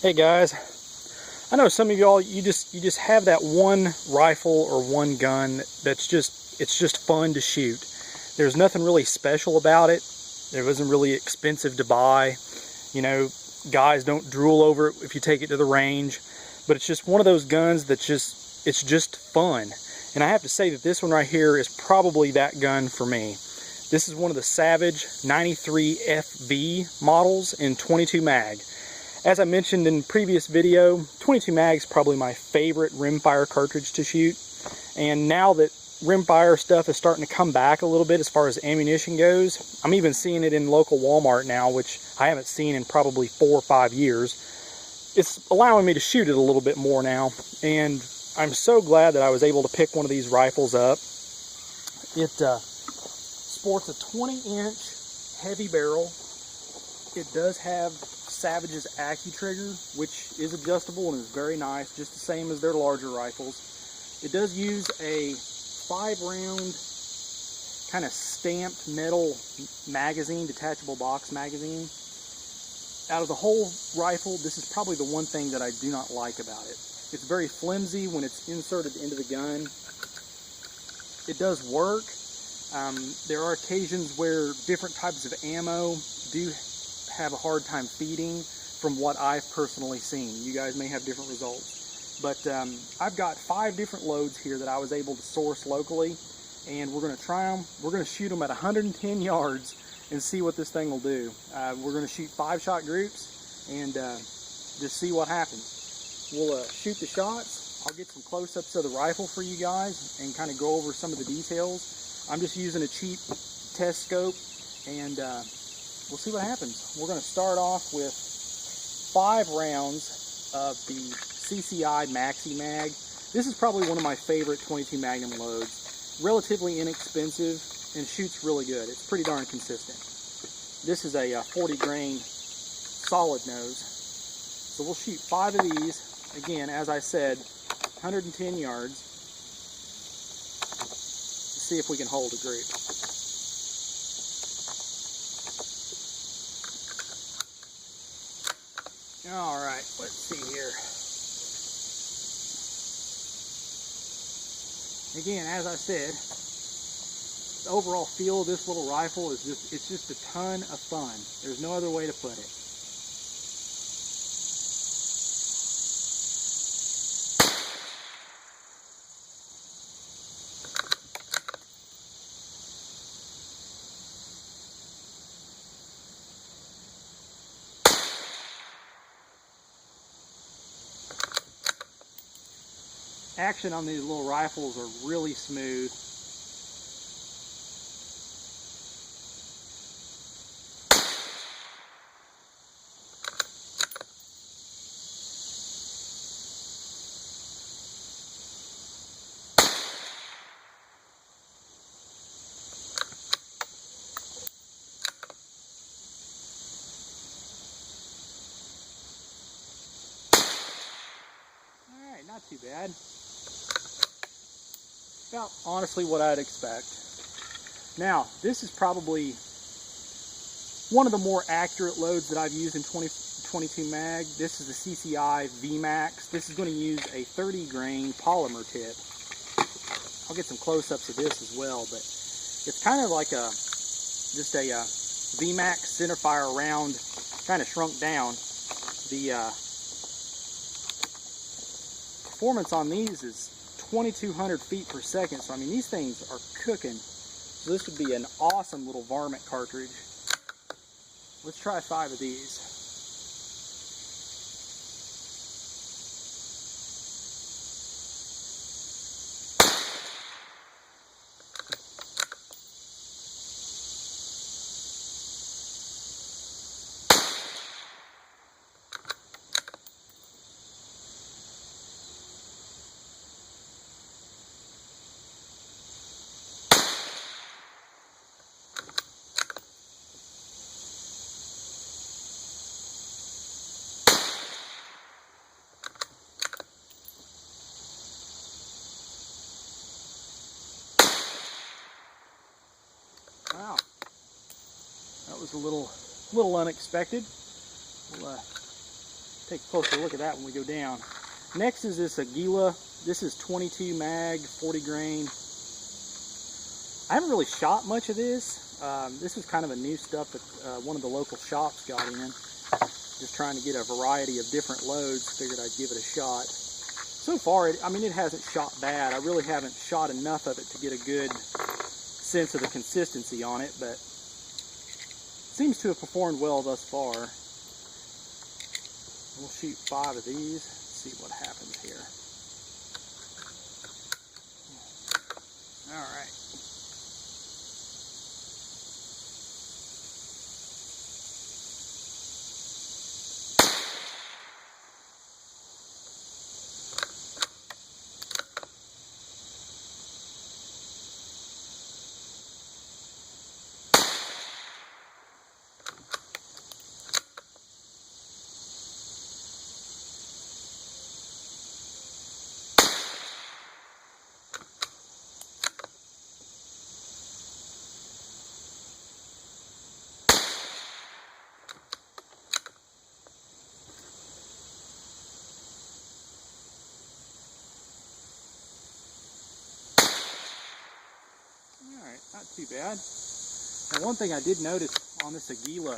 Hey guys, I know some of y'all you just have that one rifle or one gun that's just fun to shoot. There's nothing really special about it. It wasn't really expensive to buy. You know, guys don't drool over it if you take it to the range, but it's just one of those guns that's just fun. And I have to say that this one right here is probably that gun for me. This is one of the Savage 93 FV models in 22 mag. As I mentioned in the previous video, 22 mag is probably my favorite rimfire cartridge to shoot. And now that rimfire stuff is starting to come back a little bit as far as ammunition goes, I'm even seeing it in local Walmart now, which I haven't seen in probably 4 or 5 years. It's allowing me to shoot it a little bit more now, and I'm so glad that I was able to pick one of these rifles up. It sports a 20-inch heavy barrel. It does have Savage's AccuTrigger, which is adjustable and is very nice, just the same as their larger rifles. It does use a 5-round kind of stamped metal magazine, detachable box magazine. Out of the whole rifle, this is probably the one thing that I do not like about it. It's very flimsy when it's inserted into the gun. It does work. There are occasions where different types of ammo do have a hard time feeding from what I've personally seen. You guys may have different results. But I've got 5 different loads here that I was able to source locally, and we're going to try them. We're going to shoot them at 110 yards and see what this thing will do. We're going to shoot 5-shot groups and just see what happens. We'll shoot the shots. I'll get some close-ups of the rifle for you guys and kind of go over some of the details. I'm just using a cheap test scope, and we'll see what happens. We're going to start off with 5 rounds of the Cci Maxi Mag. This is probably one of my favorite 22 Magnum loads. Relatively inexpensive and shoots really good. It's pretty darn consistent. This is a 40 grain solid nose. So we'll shoot 5 of these. Again, as I said, 110 yards. Let's see if we can hold a group. All right, let's see here. Again, as I said, the overall feel of this little rifle is it's just a ton of fun. There's no other way to put it. Action on these little rifles are really smooth. All right, not too bad. About honestly what I'd expect. Now, this is probably one of the more accurate loads that I've used in 22 mag. This is the Cci VMAX. This is going to use a 30 grain polymer tip. I'll get some close-ups of this as well, but it's kind of like just a VMAX centerfire round, kind of shrunk down. The performance on these is 2,200 feet per second, so I mean these things are cooking. So this would be an awesome little varmint cartridge. Let's try 5 of these. Wow, that was a little unexpected. We'll take a closer look at that when we go down. Next is this Aguila. This is 22 mag, 40 grain. I haven't really shot much of this. This is kind of a new stuff that one of the local shops got in. Just trying to get a variety of different loads. Figured I'd give it a shot. So far, I mean, it hasn't shot bad. I really haven't shot enough of it to get a good sense of the consistency on it, but it seems to have performed well thus far. We'll shoot 5 of these, see what happens here. All right. Not too bad. Now, one thing I did notice on this Aguila,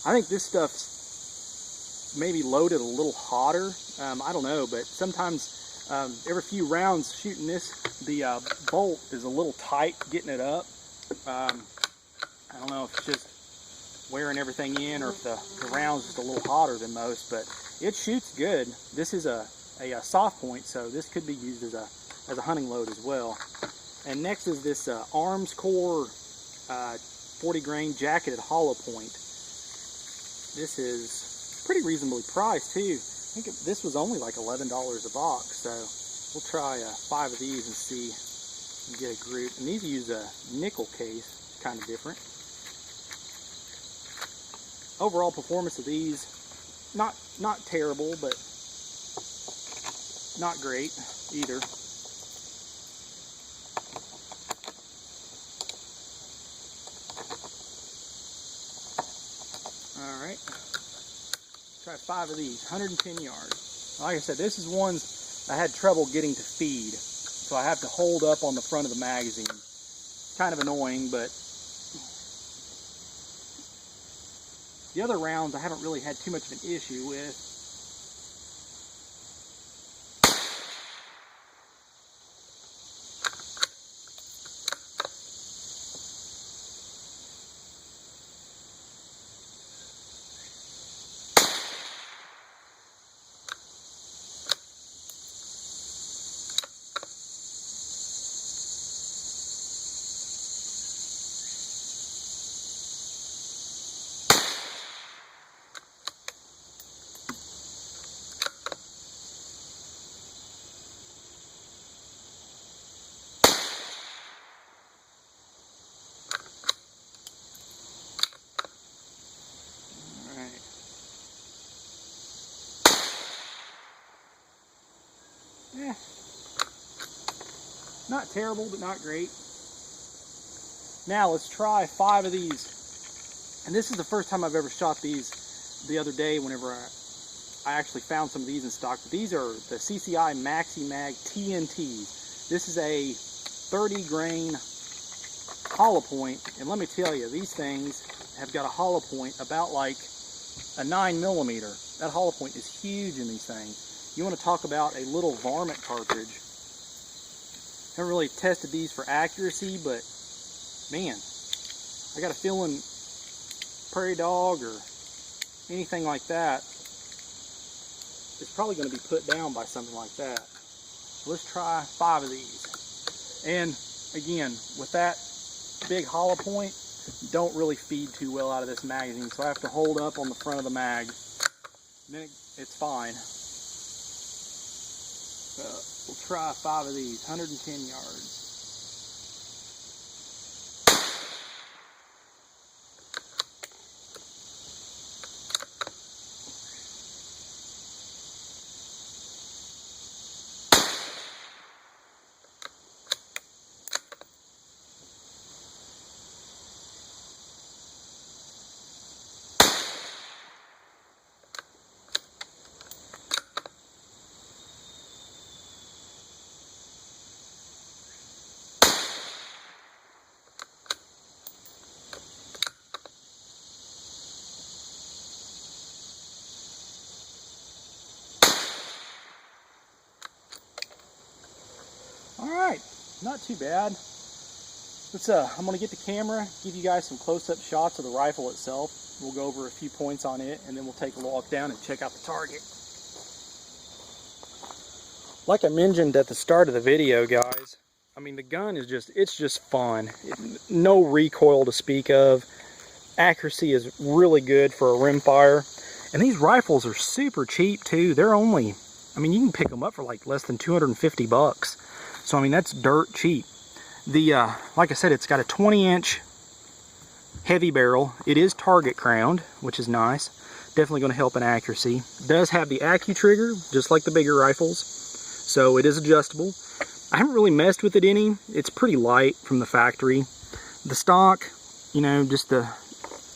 I think this stuff's maybe loaded a little hotter. I don't know, but sometimes every few rounds shooting this, the bolt is a little tight getting it up. I don't know if it's just wearing everything in or if the round's just a little hotter than most, but it shoots good. This is a soft point, so this could be used as a hunting load as well. And next is this Arms Core 40 grain jacketed hollow point. This is pretty reasonably priced too. I think this was only like $11 a box, so we'll try 5 of these and see and get a group. And these use a nickel case, kind of different. Overall performance of these, not terrible, but not great either. Alright, try 5 of these, 110 yards. Like I said, this is ones I had trouble getting to feed, so I have to hold up on the front of the magazine. Kind of annoying, but the other rounds I haven't really had too much of an issue with. Yeah, not terrible, but not great. Now let's try 5 of these. And this is the first time I've ever shot these the other day whenever I actually found some of these in stock. But these are the Cci Maxi Mag Tnt. This is a 30 grain hollow point. And let me tell you, these things have got a hollow point about like a 9mm. That hollow point is huge in these things. You want to talk about a little varmint cartridge. Haven't really tested these for accuracy, but man, I got a feeling prairie dog or anything like that is probably going to be put down by something like that. So let's try 5 of these. And again, with that big hollow point, don't really feed too well out of this magazine, so I have to hold up on the front of the mag. And then it's fine. So we'll try 5 of these, 110 yards. Alright, not too bad. I'm going to get the camera, give you guys some close-up shots of the rifle itself. We'll go over a few points on it, and then we'll take a walk down and check out the target. Like I mentioned at the start of the video, guys, I mean, the gun is just fun. No recoil to speak of. Accuracy is really good for a rimfire. And these rifles are super cheap too. They're only, I mean, you can pick them up for like less than 250 bucks. So I mean, that's dirt cheap. Like I said, it's got a 20-inch heavy barrel. It is target crowned, which is nice. Definitely going to help in accuracy. It does have the Accu trigger, just like the bigger rifles. So it is adjustable. I haven't really messed with it any. It's pretty light from the factory. The stock, you know, just the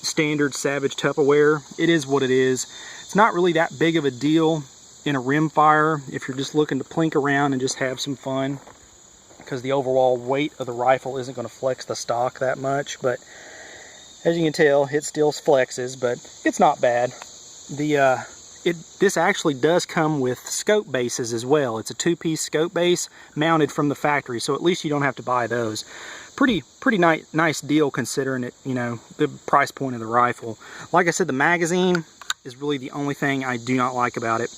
standard Savage Tupperware. It is what it is. It's not really that big of a deal in a rimfire if you're just looking to plink around and just have some fun, because the overall weight of the rifle isn't going to flex the stock that much. But as you can tell, it still flexes, but it's not bad. This actually does come with scope bases as well. It's a 2-piece scope base mounted from the factory, so at least you don't have to buy those. Pretty nice deal considering it, you know, the price point of the rifle. Like I said, the magazine is really the only thing I do not like about it.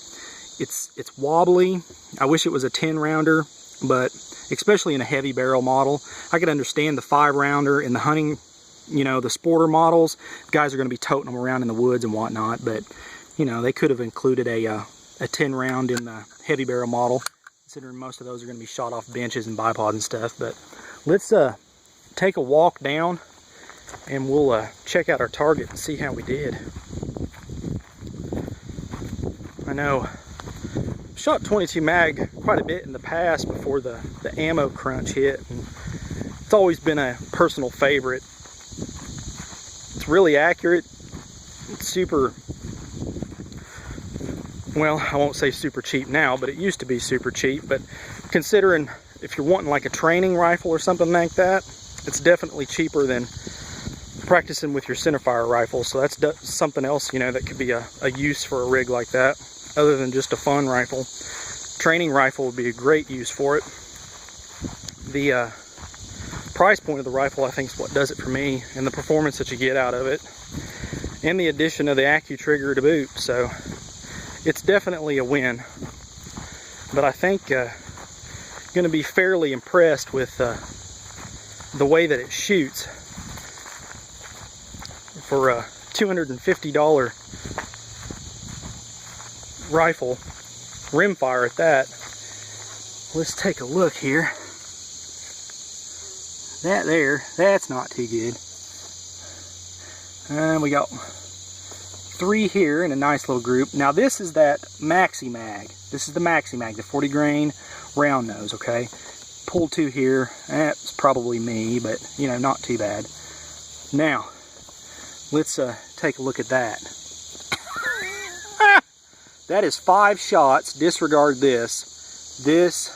It's wobbly. I wish it was a 10-rounder, but especially in a heavy barrel model. I could understand the 5-rounder in the hunting, you know, the sporter models. Guys are going to be toting them around in the woods and whatnot, but you know, they could have included a 10-round in the heavy barrel model, considering most of those are going to be shot off benches and bipods and stuff. But let's take a walk down and we'll check out our target and see how we did. I know I've shot 22 mag quite a bit in the past before the ammo crunch hit, and it's always been a personal favorite. It's really accurate. It's super, well, I won't say super cheap now, but it used to be super cheap. But considering if you're wanting like a training rifle or something like that, it's definitely cheaper than practicing with your centerfire rifle. So that's something else, you know, that could be a use for a rig like that, other than just a fun rifle. Training rifle would be a great use for it. The price point of the rifle, I think, is what does it for me, and the performance that you get out of it, and the addition of the Accu trigger to boot. So it's definitely a win. But I think going to be fairly impressed with the way that it shoots for a $250 rifle, rimfire at that. Let's take a look here. That's not too good. And we got 3 here in a nice little group. Now this is that Maxi Mag. This is the Maxi Mag, the 40 grain round nose, okay? Pull 2 here. That's probably me, but you know, not too bad. Now, let's take a look at that. That is 5 shots. Disregard this. This,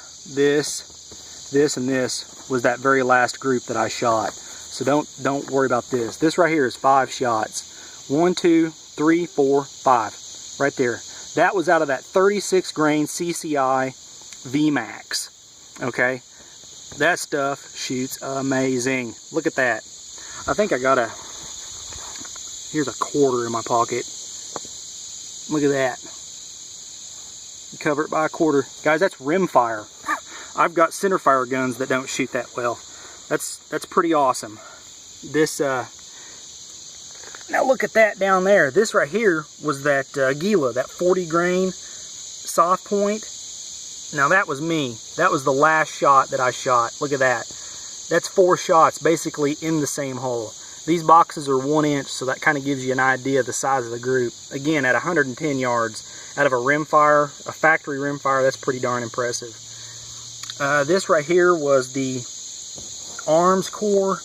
and this was that very last group that I shot. So don't worry about this. This right here is 5 shots. 1, 2, 3, 4, 5. Right there. That was out of that 36 grain Cci VMAX. Okay? That stuff shoots amazing. Look at that. I think I got here's a quarter in my pocket. Look at that. Cover it by a quarter. Guys, that's rimfire. I've got centerfire guns that don't shoot that well. That's pretty awesome. This now look at that down there. This right here was that Gila, that 40 grain soft point. Now that was me. That was the last shot that I shot. Look at that. That's 4 shots basically in the same hole. These boxes are 1 inch, so that kind of gives you an idea of the size of the group. Again, at 110 yards out of a rimfire, a factory rimfire, that's pretty darn impressive. This right here was the arms core.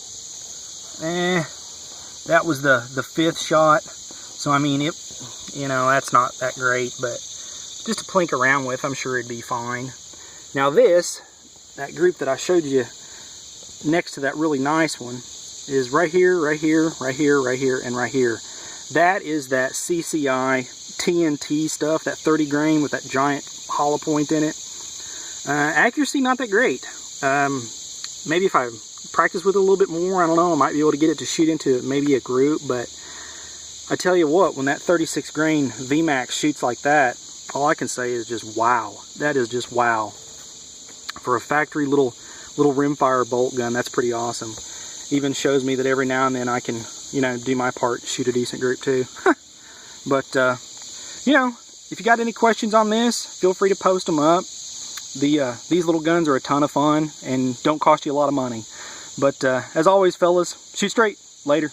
That was the 5th shot. So I mean, you know, that's not that great, but just to plink around with, I'm sure it'd be fine. Now that group that I showed you next to that really nice one is right here, right here, right here, right here, and right here. That is that Cci TNT stuff, that 30 grain with that giant hollow point in it. Accuracy not that great. Maybe if I practice with it a little bit more, I don't know, I might be able to get it to shoot into maybe a group. But I tell you what, when that 36 grain VMAX shoots like that, all I can say is just wow. That is just wow. For a factory little rimfire bolt gun, that's pretty awesome. Even shows me that every now and then I can, you know, do my part, shoot a decent group too. But you know, if you got any questions on this, feel free to post them up. These little guns are a ton of fun and don't cost you a lot of money. But as always, fellas, shoot straight. Later.